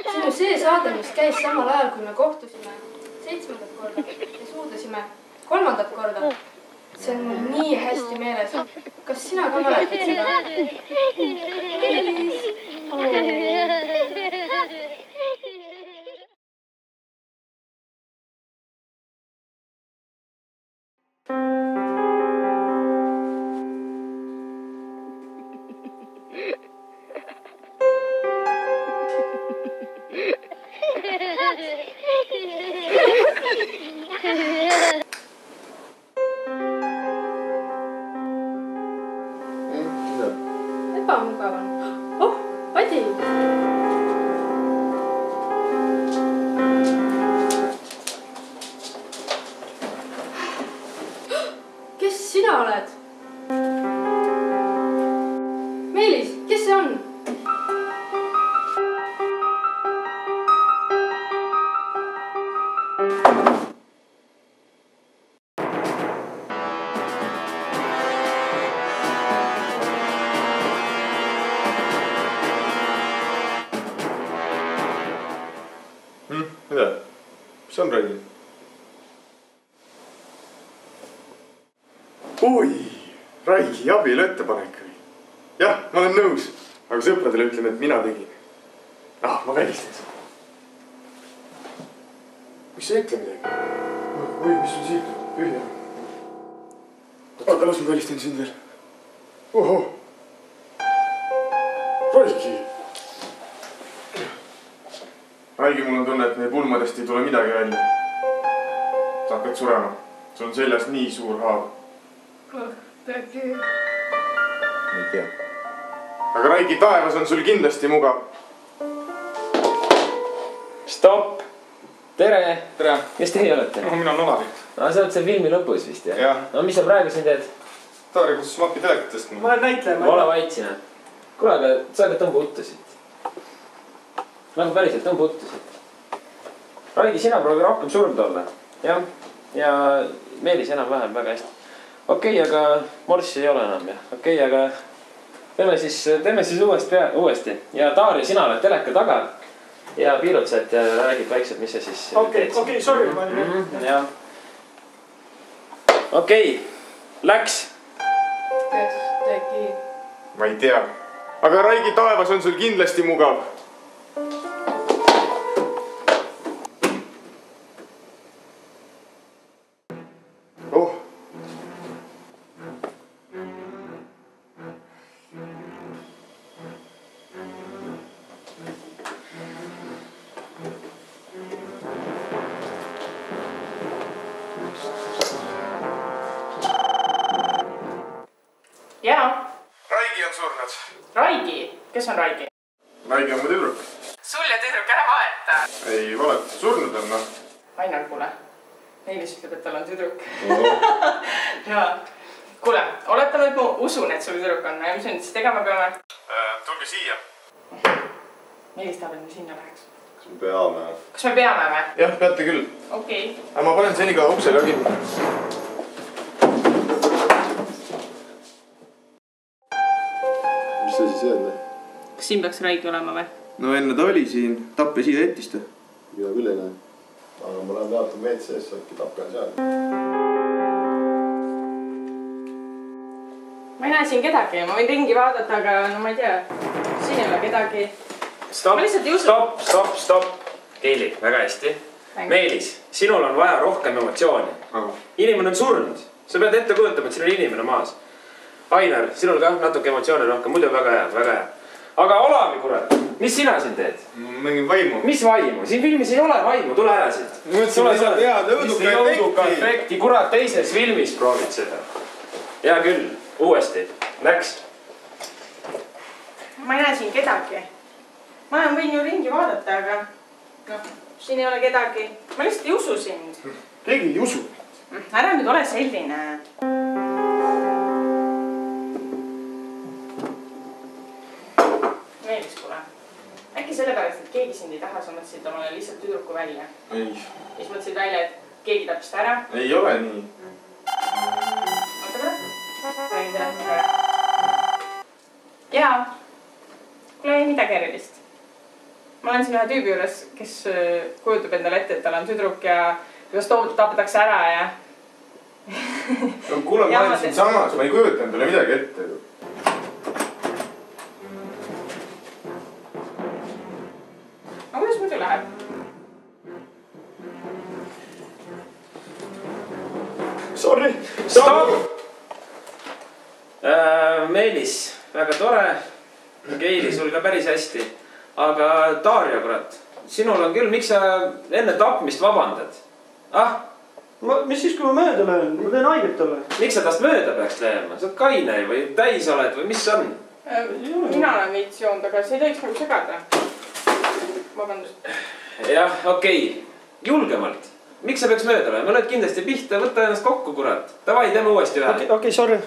Sinu see saade, mis käis samal ajal, kui me kohtusime 7. korda ja suudlesime 3. korda. See on mul nii hästi meeles. Kas sina ka mäletad seda? Ebamugav on. Oh, Adi! Kes sina oled? Meelis, kes see on? Mida? Mis on Raigi? Oi, Raigi abielu ettepanek või? Jah, ma olen nõus. Aga sõpradele ütleme, et mina tegin. Ma välistan seda. Mis sa ütle midagi? Oi, mis sul siit? Tühja. Oota, las ma välistan sind veel. Oho. Raigi. Raigi, mul on tunne, et meie pulmadest ei tule midagi välja. Sa hakkad surema. Sul on seljas nii suur haav. Äkki... Ei tea. Aga Raigi, taevas on sul kindlasti mugav. Stopp! Tere! Tere! Kes teie olete? Mina olen Olavi. Sa oled see filmi lõpus vist, jah? Jah. No mis sa praegu siin teed? Taari kutsus mapi telekatest. Ma olen näitleja. Ole vait sina. Kuule, aga sa aga tõmba uttusid. Nagu päriselt tõmba uttusid. Raigi, sina proovi rohkem surnud olla. Jah. Ja Meelis enam-vähem väga hästi. Okei, aga morssi ei ole enam, jah. Okei, aga teeme siis uuesti. Ja Taari, sina oled teleka taga. Ja piilutsed ja räägid vaikselt, mis sa siis... Okei, sorry, ma olin... Jah. Okei, läks. Kes tegi? Ma ei tea. Aga Raigi, taevas on sul kindlasti mugav. Oh. Jaa. Raigi on surnud. Raigi? Kes on Raigi? Raigi on mu tüdruk. Sul ja tüdruk ära valeta. Ei valeta, surnud on, noh. Ainar, kuule. Meelis ütleb, et tal on tüdruk. Jaa. Kuule, oletame, et ma usun, et sul tüdruk on. Mis me nüüd siis tegema peame? Tulge siia. Meelis tahab, et me sinna läheks. Kas me peame? Kas me peame või? Jah, peate küll. Okei. Aga ma panen seni ka ukse ka kinni. Mis sa siis öelda? Kas siin peaks Raigi olema või? No enne ta oli siin. Tappe siia jättis ta. Mina küll ei näe. Aga ma lähen vaatan WC-sse, äkki Tappe on seal. Ma ei näe siin kedagi. Ma võin ringi vaadata, aga no ma ei tea. Siin ei ole kedagi. Stopp. Keili, väga hästi. Meelis, sinul on vaja rohkem emotsiooni. Inimene on surnud. Sa pead ette kujutama, et siin on inimene maas. Ainar, sinul ka natuke emotsiooni rohkem. Muidu väga hea, väga hea. aga Olavi, kurat, mis sina siin teed? Mängin vaimu. Mis vaimu? Siin filmis ei ole vaimu, tule ära siit. Mõtlesin, et saad head õuduka efekti. Kurat, teises filmis proovid seda. Hea küll, uuesti. Läks. Ma ei näe siin kedagi. Ma võin ju ringi vaadata, aga noh, siin ei ole kedagi. Ma lihtsalt ei usu sind. Keegi ei usu. Ära nüüd ole selline. Meelis, kuule. Äkki sellepärast, et keegi sind ei taha, sa mõtlesid omale lihtsalt tüdruku välja. Ei. Ja siis mõtlesid välja, et keegi tahab seda ära. Ei ole nii. Oota pära. Räägin telefoni ära. Jaa. Kuule, ei midagi erilist. Ma olen siin ühe tüübi juures, kes kujutab endale ette, et tal on tüdruk ja just tapetakse ära ja... No kuule, ma olen siin samas, ma ei kujuta endale midagi ette. Aga kuidas muidu läheb? Sorry. Stop! Meelis, väga tore. Keili, sul ka päris hästi. Aga Darja, kurat, sinul on küll, miks sa enne tapmist vabandad? Ah? Mis siis, kui ma mööda löön? Ma teen haiget talle. Miks sa tast mööda peaks lööma? Sa oled kaine või täis oled või mis on? Mina olen veits joonud, aga see ei tohiks nagu segada. Vabandust. Jah, okei. Julgemalt. Miks sa peaks mööda lööma? Oled kindlasti pihta, võta ennast kokku, kurat. Davai, teeme uuesti ühe. Okei, sorry.